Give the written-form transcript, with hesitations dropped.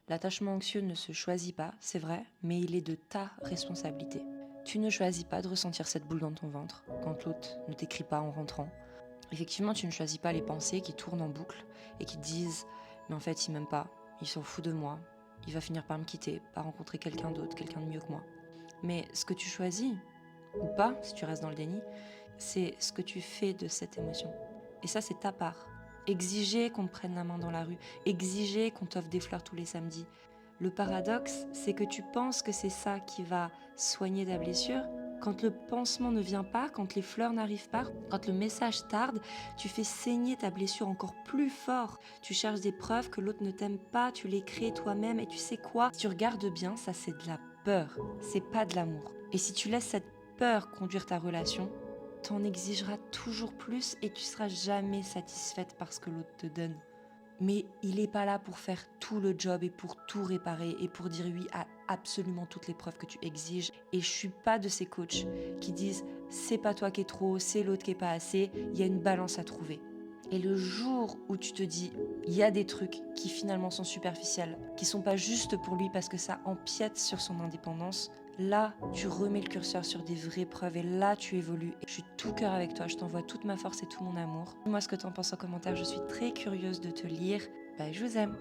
L'attachement anxieux ne se choisit pas, c'est vrai, mais il est de ta responsabilité. Tu ne choisis pas de ressentir cette boule dans ton ventre quand l'autre ne t'écrit pas en rentrant. Effectivement, tu ne choisis pas les pensées qui tournent en boucle et qui te disent « mais en fait, il m'aime pas, il s'en fout de moi, il va finir par me quitter, par rencontrer quelqu'un d'autre, quelqu'un de mieux que moi ». Mais ce que tu choisis, ou pas, si tu restes dans le déni, c'est ce que tu fais de cette émotion. Et ça, c'est ta part. Exiger qu'on te prenne la main dans la rue, exiger qu'on t'offre des fleurs tous les samedis. Le paradoxe, c'est que tu penses que c'est ça qui va soigner ta blessure. Quand le pansement ne vient pas, quand les fleurs n'arrivent pas, quand le message tarde, tu fais saigner ta blessure encore plus fort. Tu cherches des preuves que l'autre ne t'aime pas, tu les crées toi-même et tu sais quoi? Si tu regardes bien, ça c'est de la peur, c'est pas de l'amour. Et si tu laisses cette peur conduire ta relation, t'en exigeras toujours plus et tu seras jamais satisfaite par ce que l'autre te donne. Mais il n'est pas là pour faire tout le job et pour tout réparer et pour dire oui à absolument toutes les preuves que tu exiges. Et je suis pas de ces coachs qui disent c'est pas toi qui es trop, c'est l'autre qui est pas assez, il y a une balance à trouver. Et le jour où tu te dis il y a des trucs qui finalement sont superficiels, qui sont pas justes pour lui parce que ça empiète sur son indépendance, là tu remets le curseur sur des vraies preuves et là tu évolues. Et je suis tout cœur avec toi, je t'envoie toute ma force et tout mon amour. Dis-moi ce que t'en penses en commentaire, je suis très curieuse de te lire. Je vous aime.